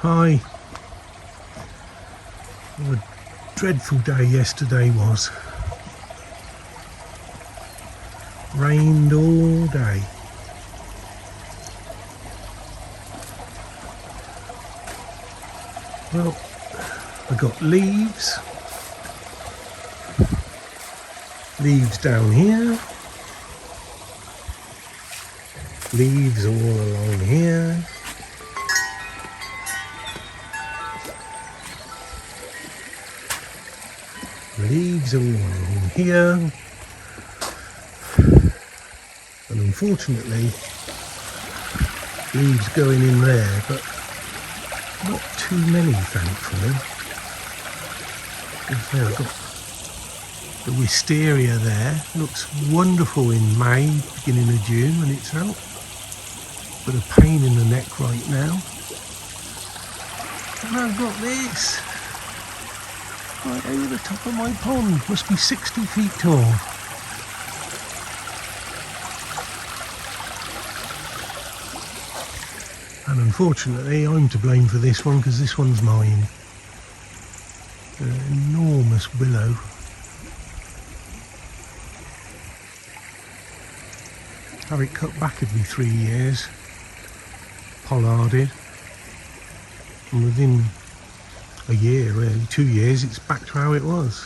Hi. What a dreadful day yesterday was. Rained all day. Well, I got leaves down here, leaves all along here, leaves all along here, and unfortunately leaves going in there, but not too many, thankfully. There I've got the wisteria there. Looks wonderful in May, beginning of June when it's out. But a pain in the neck right now. And I've got this right over the top of my pond. Must be 60 feet tall. And unfortunately I'm to blame for this one because this one's mine. An enormous willow. Have it cut back every 3 years, pollarded, and within a year, really 2 years, it's back to how it was.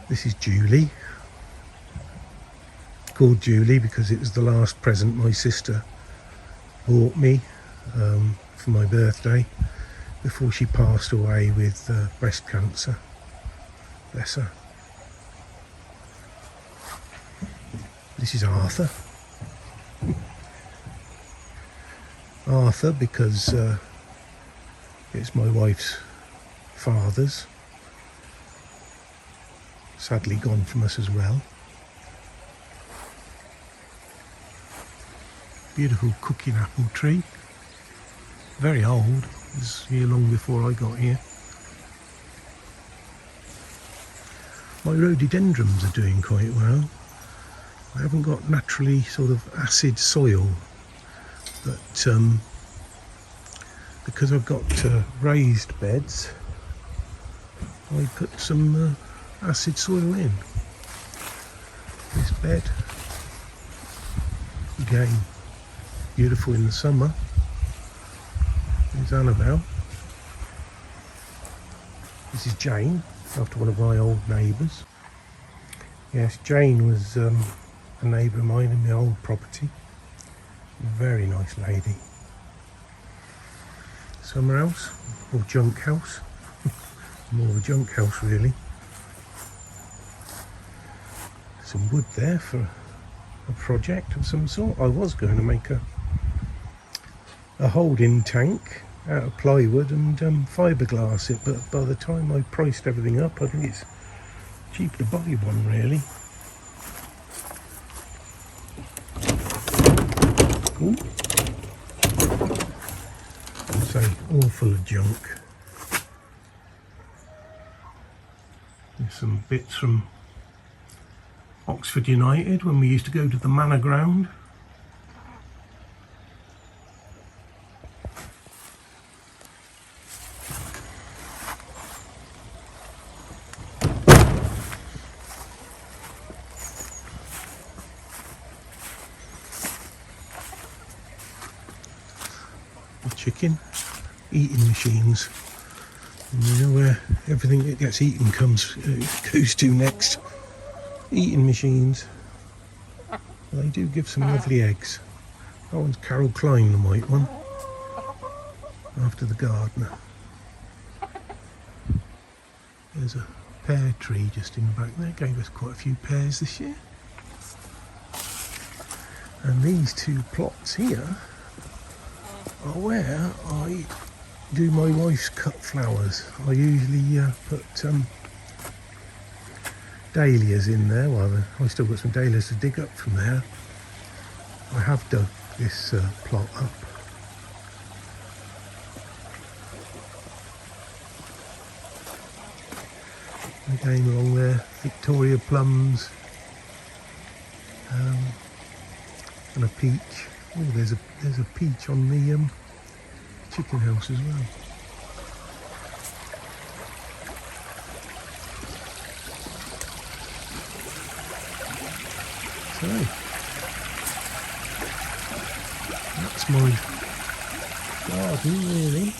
This is Julie, called Julie because it was the last present my sister bought me for my birthday before she passed away with breast cancer. Bless her. This is Arthur. Arthur because it's my wife's father's. Sadly gone from us as well. Beautiful cooking apple tree. Very old. It was here long before I got here. My rhododendrons are doing quite well. I haven't got naturally sort of acid soil, but because I've got raised beds, I put some acid soil in this bed. Again, beautiful in the summer. There's Annabelle. This is Jane, after one of my old neighbours. Yes, Jane was a neighbour of mine in my old property. Very nice lady. Summer house, or junk house. More of a junk house really. Some wood there for a project of some sort. I was going to make a holding tank out of plywood and fiberglass it, but by the time I priced everything up, I think it's cheaper to buy one really. Ooh. I'd say all full of junk. There's some bits from Oxford United when we used to go to the Manor Ground. The chicken eating machines. And you know where everything that gets eaten goes to next. Eating machines. They do give some lovely eggs. That one's Carol Klein, the white one, after the gardener. There's a pear tree just in the back there, gave us quite a few pears this year. And these two plots here are where I do my wife's cut flowers. I usually put dahlias in there. Well, I still got some dahlias to dig up from there. I have dug this plot up. again along there, Victoria plums, and a peach. Oh, there's a peach on the chicken house as well. So that's my garden really.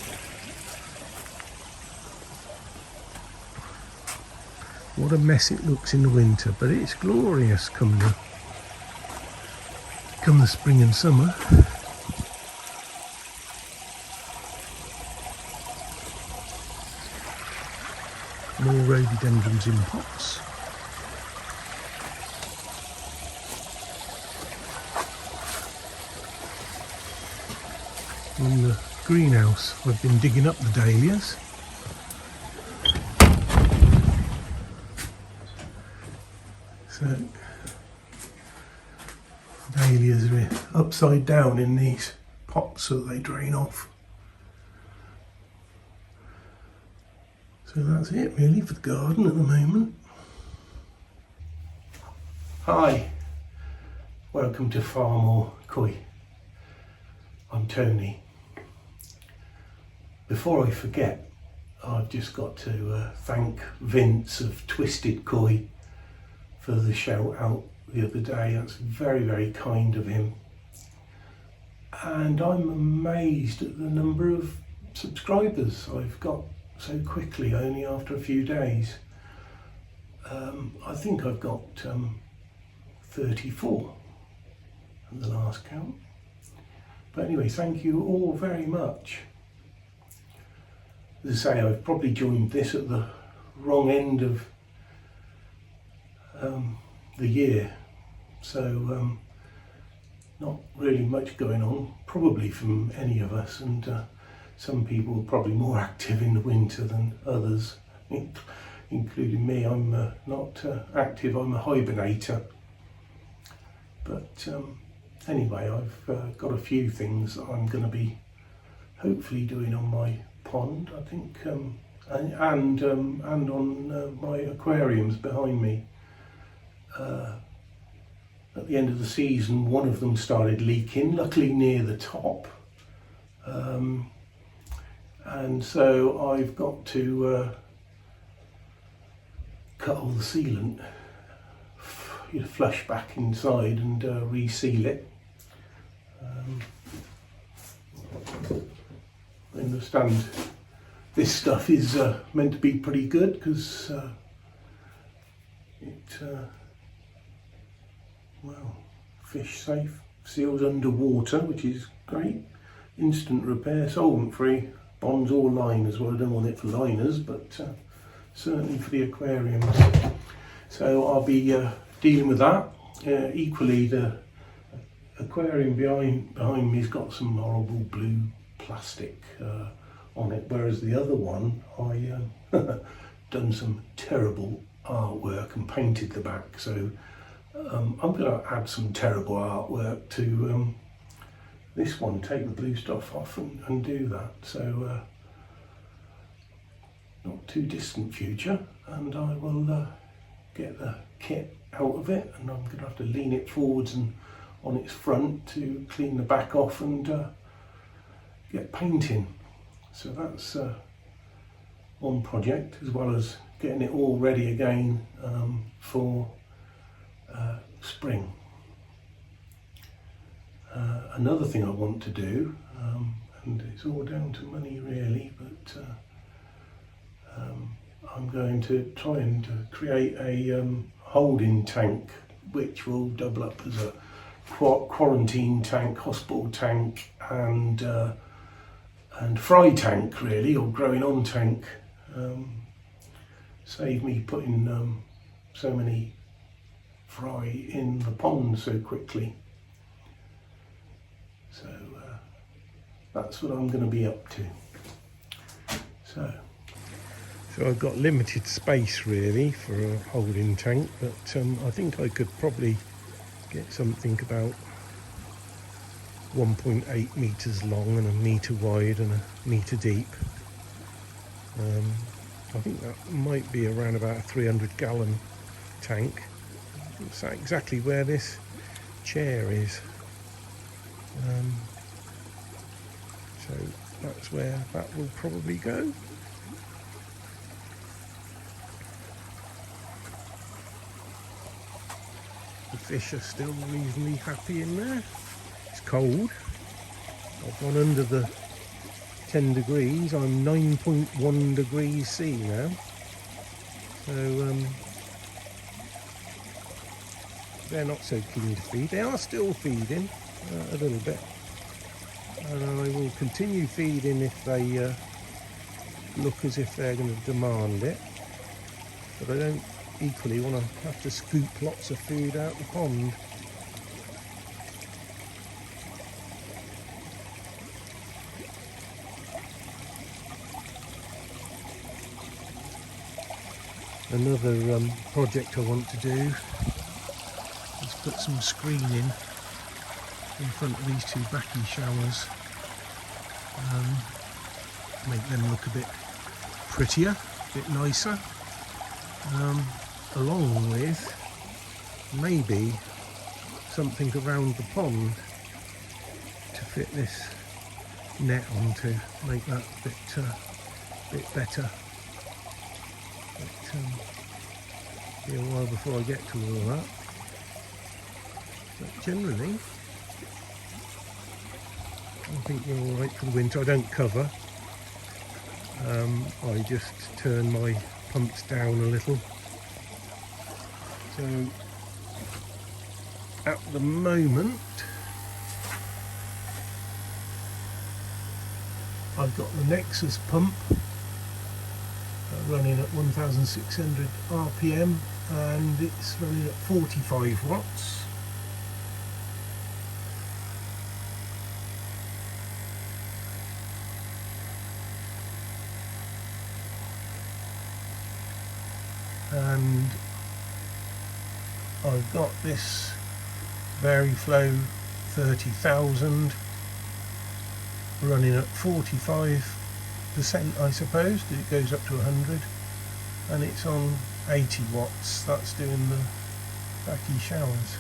What a mess it looks in the winter, but it's glorious come the spring and summer. More rhododendrons in pots. In the greenhouse I've been digging up the dahlias. So dahlias are upside down in these pots so they drain off. So that's it really for the garden at the moment. Hi, welcome to FARMOOR KOI. I'm Tony. Before I forget, I've just got to thank Vince of Twisted Koi for the shout out the other day. That's very, very kind of him. And I'm amazed at the number of subscribers I've got so quickly, only after a few days. I think I've got 34 at the last count. But anyway, thank you all very much. As I say, I've probably joined this at the wrong end of the year, so not really much going on, probably from any of us, and some people are probably more active in the winter than others, including me. I'm not active, I'm a hibernator. But anyway, I've got a few things that I'm going to be hopefully doing on my pond, I think, and on my aquariums behind me. At the end of the season, one of them started leaking, luckily near the top, and so I've got to cut all the sealant, flush back inside and reseal it. I understand this stuff is meant to be pretty good because well, fish safe, seals underwater, which is great. Instant repair, solvent free, bonds or liners. Well, I don't want it for liners, but certainly for the aquariums. So I'll be dealing with that. Equally, the aquarium behind me's got some horrible blue plastic on it, whereas the other one I done some terrible artwork and painted the back. So I'm going to add some terrible artwork to this one, take the blue stuff off and do that. So not too distant future, and I will get the kit out of it, and I'm going to have to lean it forwards and on its front to clean the back off and get painting. So that's one project, as well as getting it all ready again for spring. Another thing I want to do, and it's all down to money really, but I'm going to try and create a holding tank which will double up as a quarantine tank, hospital tank, and fry tank really, or growing on tank. Save me putting so many fry in the pond so quickly. So that's what I'm going to be up to. So I've got limited space really for a holding tank, but I think I could probably get something about 1.8 metres long and a metre wide and a metre deep. I think that might be around about a 300-gallon tank. It's exactly where this chair is. So that's where that will probably go. The fish are still reasonably happy in there. It's cold. I've gone under the 10 degrees. I'm 9.1 degrees C now. So they're not so keen to feed. They are still feeding a little bit. And I will continue feeding if they look as if they're going to demand it. But I don't equally want to have to scoop lots of food out the pond. Another project I want to do is put some screening in front of these two backy showers. Make them look a bit prettier, a bit nicer. Along with maybe something around the pond to fit this net on to make that a bit better. But be a while before I get to all that. But generally, I think we're all right for the winter. I don't cover. I just turn my pumps down a little. So at the moment I've got the Nexus pump running at 1600 RPM and it's running at 45 watts. And I've got this VariFlow 30,000 running at 45%, I suppose. It goes up to 100 and it's on 80 watts. That's doing the backy showers.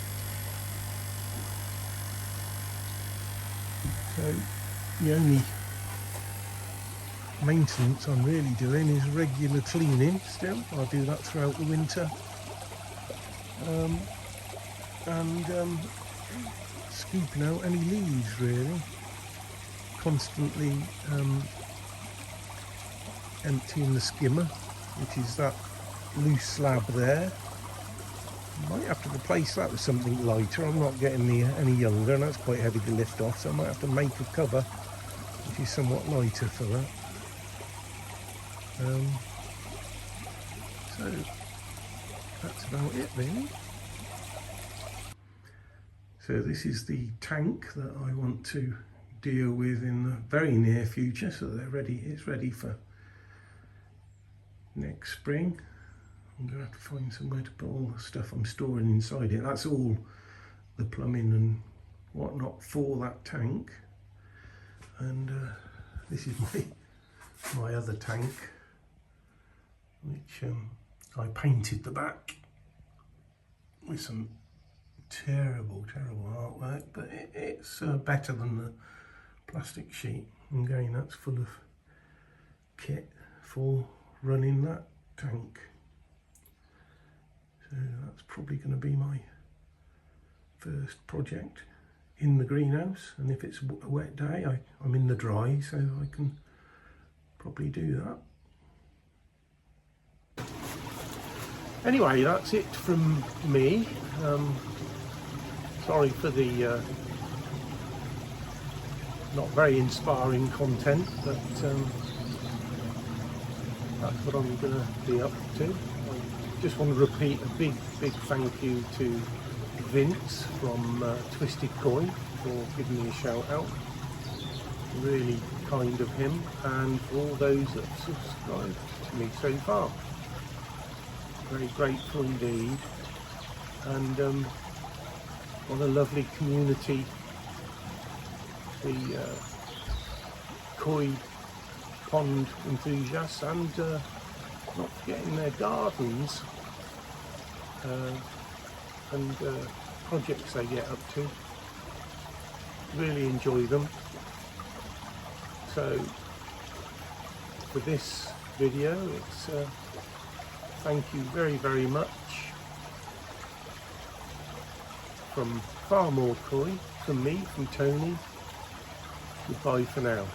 So the only maintenance I'm really doing is regular cleaning still. I'll do that throughout the winter. And scooping out any leaves really. Constantly emptying the skimmer, which is that loose slab there. Might have to replace that with something lighter. I'm not getting any younger and that's quite heavy to lift off, so I might have to make a cover which is somewhat lighter for that. So that's about it really. So this is the tank that I want to deal with in the very near future, so they're ready. It's ready for next spring. I'm going to have to find somewhere to put all the stuff I'm storing inside it. That's all the plumbing and whatnot for that tank. And this is my other tank, which I painted the back with some terrible artwork, but it's better than the plastic sheet. And again, that's full of kit for running that tank. So that's probably going to be my first project in the greenhouse, and if it's a wet day I'm in the dry, so I can probably do that. Anyway, that's it from me. Sorry for the not very inspiring content, but that's what I'm going to be up to. I just want to repeat a big thank you to Vince from Twisted Koi for giving me a shout out. Really kind of him, and for all those that have subscribed to me so far. Very grateful indeed. And what a lovely community the koi pond enthusiasts and not forgetting their gardens and projects they get up to. Really enjoy them. So for this video, it's thank you very, very much from FARMOOR Koi, from me, from Tony. Goodbye for now.